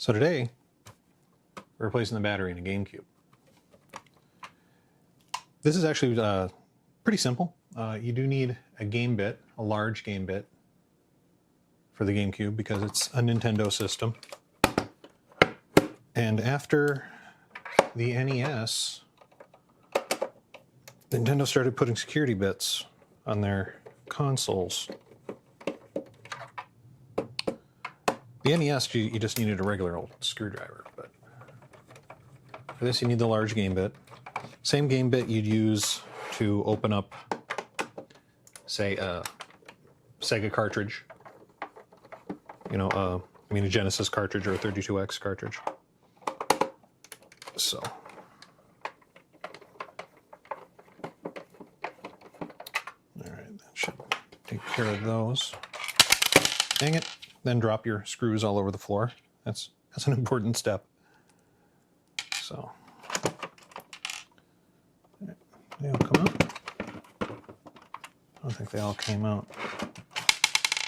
So today, we're replacing the battery in a GameCube. This is actually pretty simple. You do need a game bit, a large game bit, for the GameCube because it's a Nintendo system. And after the NES, Nintendo started putting security bits on their consoles. The NES, you just needed a regular old screwdriver, but for this you need the large game bit. Same game bit you'd use to open up, say, a Sega cartridge. You know, a Genesis cartridge or a 32X cartridge. So. Alright, that should take care of those. Dang it. Then drop your screws all over the floor. That's an important step. So. They all come out? I don't think they all came out.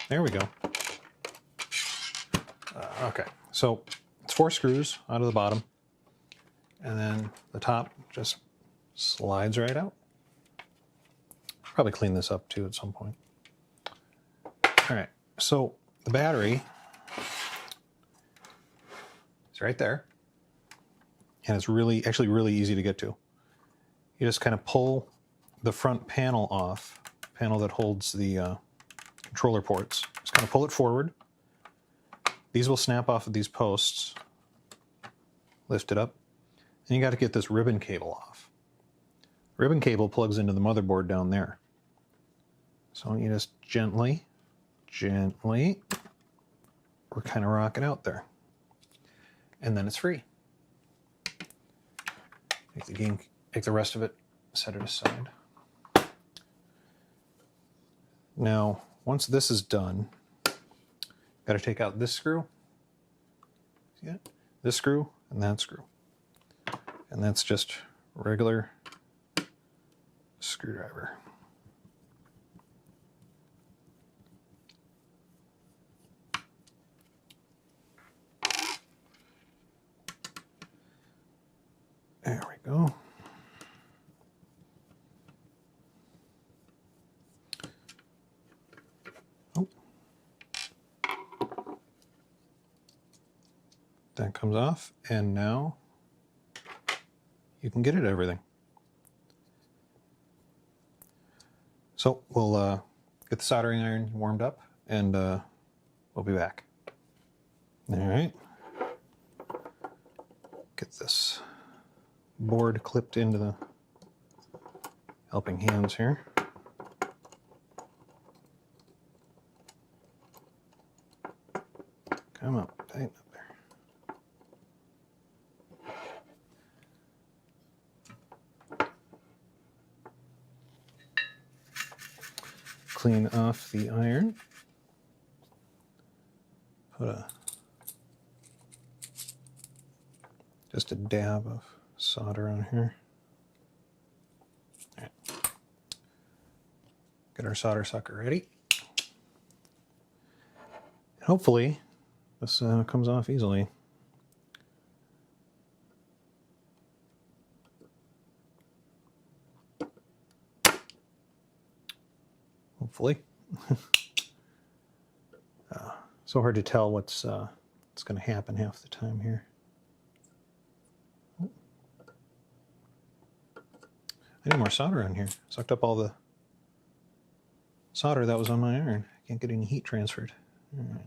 There we go. Okay, so it's 4 screws out of the bottom, and then the top just slides right out. Probably clean this up too at some point. All right, so the battery is right there, and it's actually really easy to get to. You just kind of pull the front panel off, panel that holds the controller ports. Just kind of pull it forward. These will snap off of these posts. Lift it up. And you got to get this ribbon cable off. Ribbon cable plugs into the motherboard down there. So you just gently, we're kind of rocking out there. And then it's free. Take the rest of it, set it aside. Now, once this is done, got to take out this screw, see it? This screw and that screw. And that's just regular screwdriver. There we go. That comes off, and now you can get it everything. So we'll get the soldering iron warmed up, and we'll be back. All right. Get this board clipped into the helping hands here. Come on, tighten up. Clean off the iron. Put just a dab of solder on here. All right. Get our solder sucker ready. Hopefully this comes off easily. Hopefully. So hard to tell what's going to happen half the time here. I need more solder on here. Sucked up all the solder that was on my iron. I can't get any heat transferred. All right.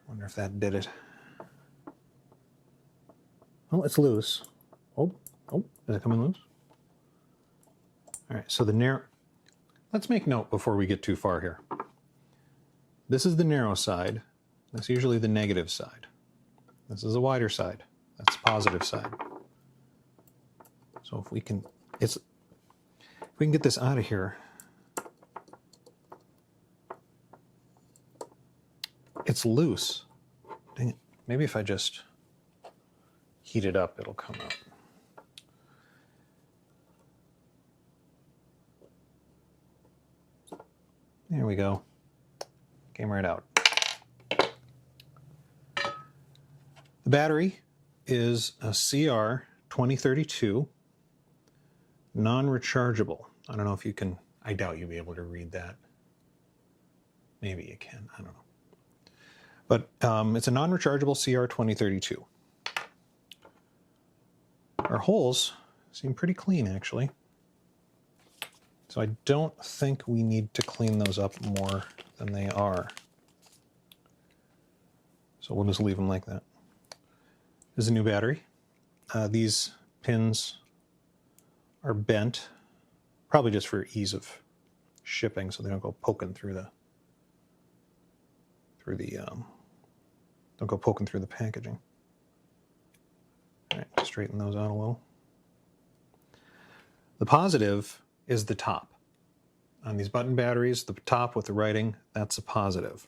Wonder if that did it. Oh, it's loose. Oh, is it coming loose? All right, so let's make note before we get too far here. This is the narrow side. That's usually the negative side. This is the wider side. That's the positive side. So if we can get this out of here, it's loose. Dang it. Maybe if I just heat it up, it'll come out. There we go. Came right out. The battery is a CR2032, non-rechargeable. I don't know if you can, I doubt you'll be able to read that. Maybe you can, I don't know. But it's a non-rechargeable CR2032. Our holes seem pretty clean, actually. So I don't think we need to clean those up more than they are. So we'll just leave them like that. This is a new battery. These pins are bent, probably just for ease of shipping, so they don't go poking through the packaging. All right, straighten those out a little. The positive is the top. On these button batteries, the top with the writing, that's a positive.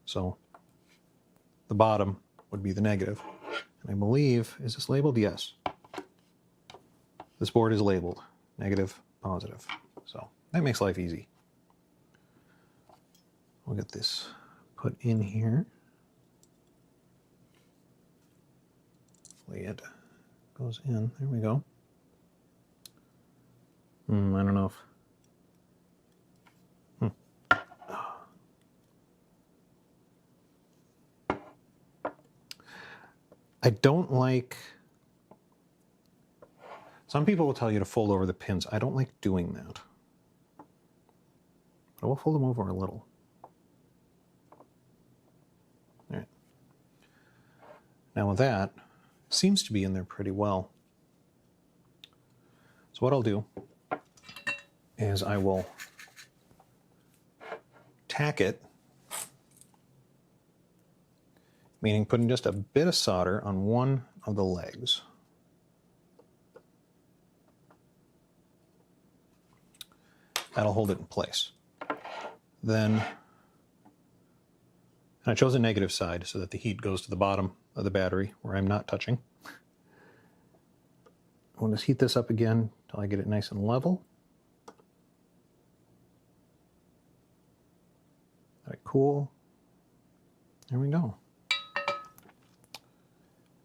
So the bottom would be the negative. And I believe, is this labeled? Yes. This board is labeled negative, positive. So that makes life easy. We'll get this put in here. Hopefully it goes in. There we go. I don't know if... I don't like... Some people will tell you to fold over the pins. I don't like doing that. But I will fold them over a little. All right. Now with that, seems to be in there pretty well. So what I'll do is I will tack it, meaning putting just a bit of solder on one of the legs. That'll hold it in place. Then, and I chose a negative side so that the heat goes to the bottom of the battery where I'm not touching. I'll just heat this up again until I get it nice and level. Let it cool. There we go.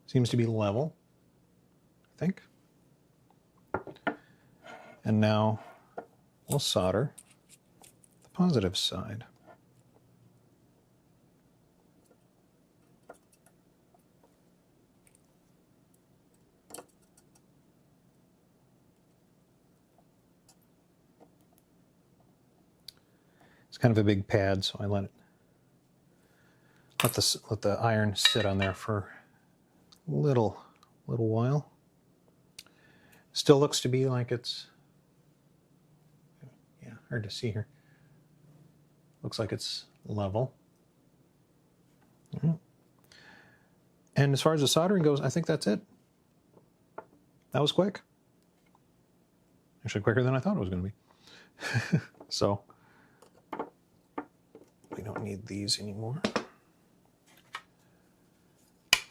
Seems to be level, I think. And now we'll solder the positive side. It's kind of a big pad, so I let the iron sit on there for a little while. Still looks to be like it's, yeah, hard to see here. Looks like it's level. And as far as the soldering goes, I think that's it. That was quick. Actually quicker than I thought it was going to be. So we don't need these anymore.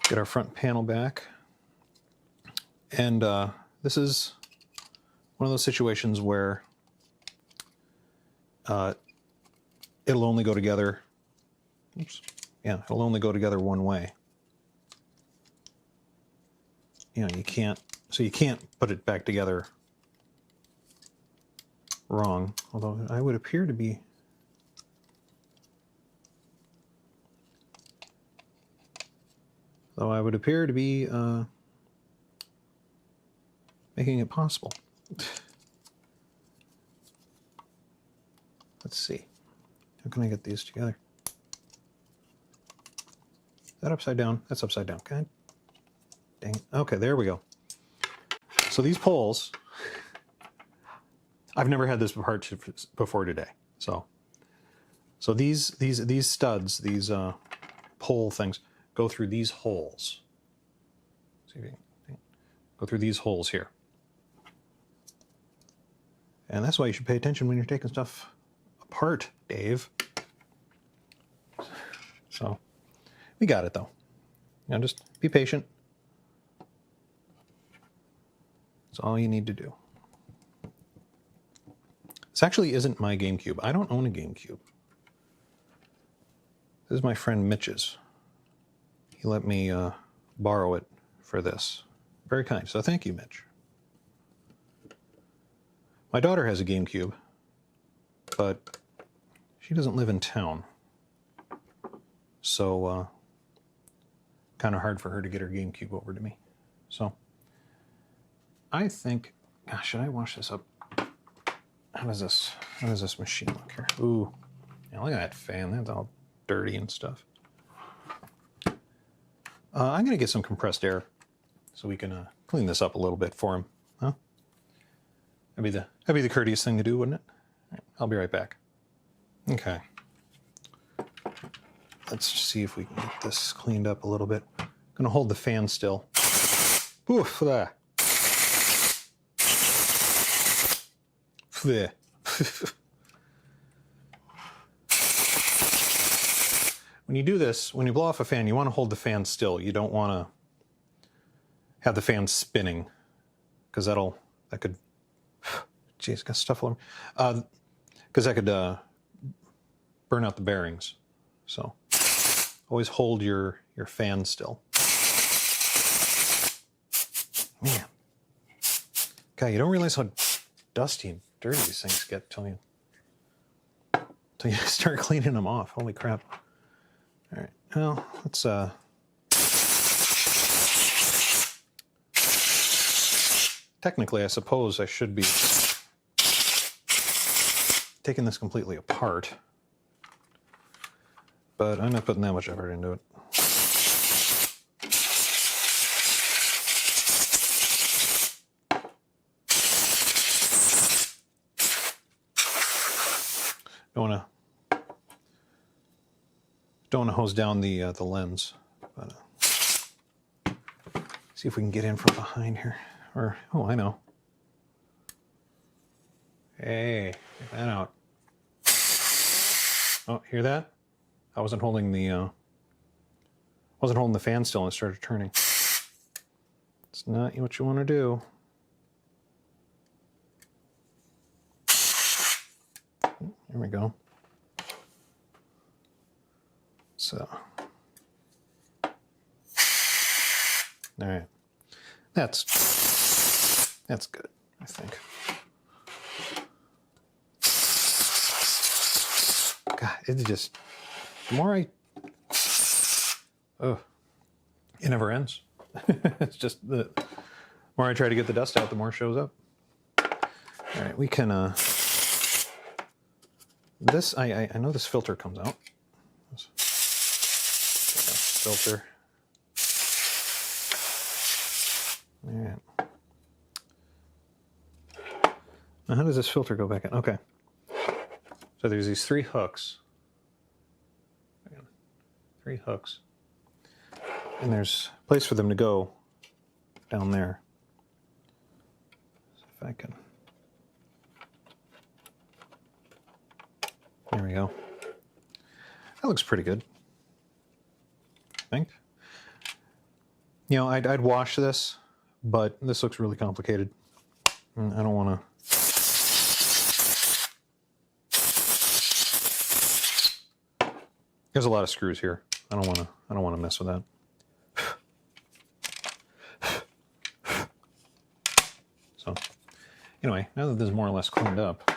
Get our front panel back. And this is one of those situations where it'll only go together. Oops. Yeah, it'll only go together one way. You know, you can't put it back together wrong. Although I would appear to be making it possible. Let's see. How can I get these together? Is that upside down? That's upside down. God dang it. Okay, there we go. So these poles, I've never had this part before today. So these studs, these pole things, go through these holes. See if you can go through these holes here. And that's why you should pay attention when you're taking stuff apart, Dave. So we got it though. You know, just be patient. That's all you need to do. This actually isn't my GameCube. I don't own a GameCube. This is my friend Mitch's. He let me borrow it for this. Very kind. So thank you, Mitch. My daughter has a GameCube, but she doesn't live in town. So kind of hard for her to get her GameCube over to me. So I think, gosh, should I wash this up? How does this machine look here? Ooh, yeah, look at that fan. That's all dirty and stuff. I'm going to get some compressed air so we can clean this up a little bit for him. Huh? That'd be the courteous thing to do, wouldn't it? All right, I'll be right back. Okay. Let's just see if we can get this cleaned up a little bit. I'm going to hold the fan still. Oof, there. There. When you do this, when you blow off a fan, you want to hold the fan still. You don't want to have the fan spinning, because that could, geez, got stuff all over. Because that could burn out the bearings. So always hold your fan still. Man, God, you don't realize how dusty and dirty these things get till you start cleaning them off. Holy crap. All right, well, let's technically, I suppose I should be taking this completely apart, but I'm not putting that much effort into it. Don't want to hose down the lens, but see if we can get in from behind here. Or, oh, I know. Hey, get that out. Oh, hear that? I wasn't holding the fan still and it started turning. It's not what you want to do. There we go. So, all right, that's good, I think. God, it just, the more it never ends. It's just the more I try to get the dust out, the more it shows up. All right, we can, this, I know this filter comes out. Filter. All right. Now, how does this filter go back in? Okay. So there's these three hooks. Three hooks. And there's a place for them to go down there. So if I can. There we go. That looks pretty good. I think. You know, I'd wash this, but this looks really complicated. I don't want to. There's a lot of screws here. I don't want to mess with that. So, anyway, now that this is more or less cleaned up,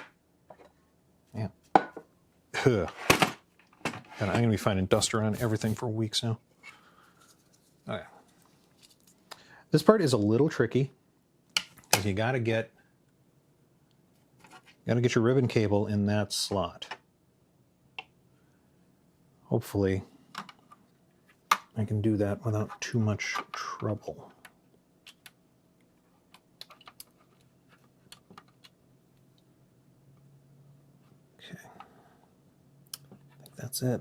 yeah. And I'm going to be finding dust around everything for weeks now. Okay. This part is a little tricky because you gotta get your ribbon cable in that slot. Hopefully I can do that without too much trouble. Okay. I think that's it.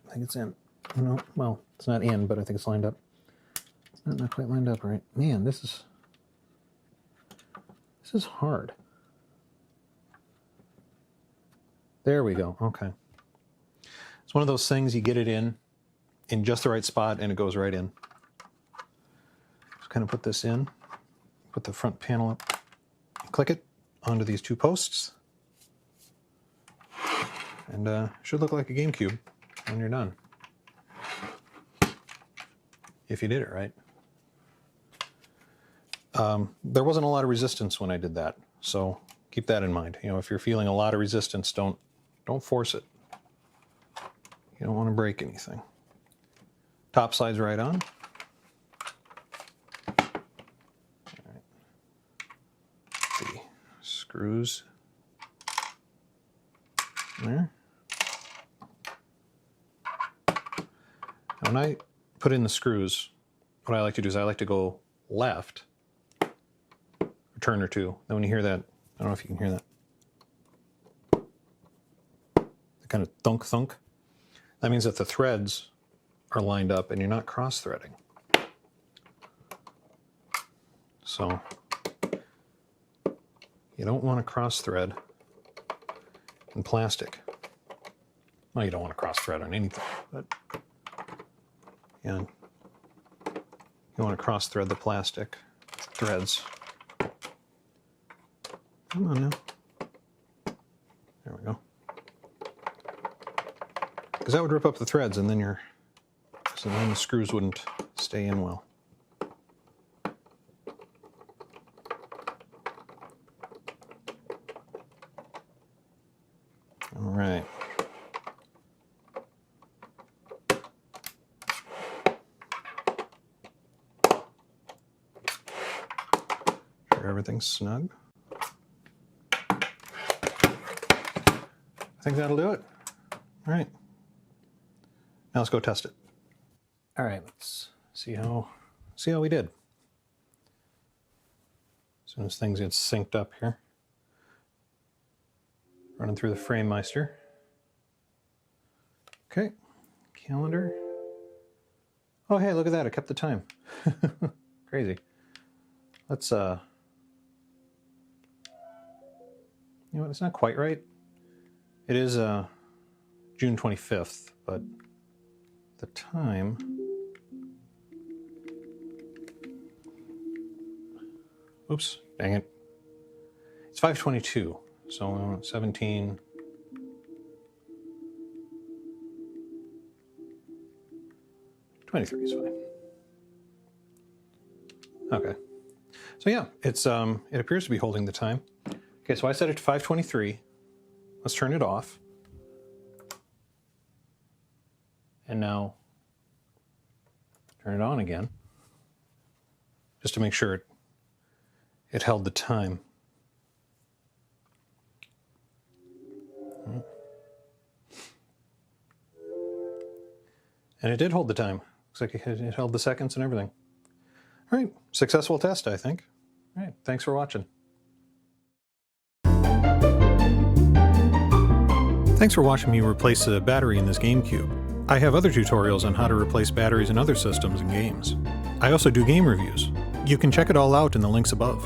I think it's in. No, well, it's not in, but I think it's lined up. It's not quite lined up right. Man, this is hard. There we go. Okay. It's one of those things, you get it in just the right spot and it goes right in. Just kind of put this in, put the front panel up, click it onto these two posts, And it should look like a GameCube when you're done. If you did it right. There wasn't a lot of resistance when I did that, so keep that in mind. You know, if you're feeling a lot of resistance, don't force it. You don't want to break anything. Top side's right on. All right. The screws there. When I put in the screws, what I like to do is I like to go left a turn or two. Then when you hear that, I don't know if you can hear that. The kind of thunk thunk. That means that the threads are lined up and you're not cross-threading. So you don't want to cross-thread in plastic. Well, you don't want to cross-thread on anything, but yeah, you want to cross-thread the plastic threads. Come on now. There we go. Because that would rip up the threads, and then then the screws wouldn't stay in well. All right. Sure everything's snug. I think that'll do it. All right. Now let's go test it. All right, let's see how we did. As soon as things get synced up here. Running through the FrameMeister. Okay, calendar. Oh, hey, look at that, I kept the time. Crazy. Let's, you know what, it's not quite right. It is June 25th, but the time, oops, dang it. It's 5:22, so 17. $23 is fine. Okay. So yeah, it appears to be holding the time. Okay, so I set it to 5:23. Let's turn it off. And now turn it on again, just to make sure it held the time. And it did hold the time. Looks like it held the seconds and everything. All right, successful test, I think. All right, thanks for watching. Thanks for watching me replace a battery in this GameCube. I have other tutorials on how to replace batteries in other systems and games. I also do game reviews. You can check it all out in the links above.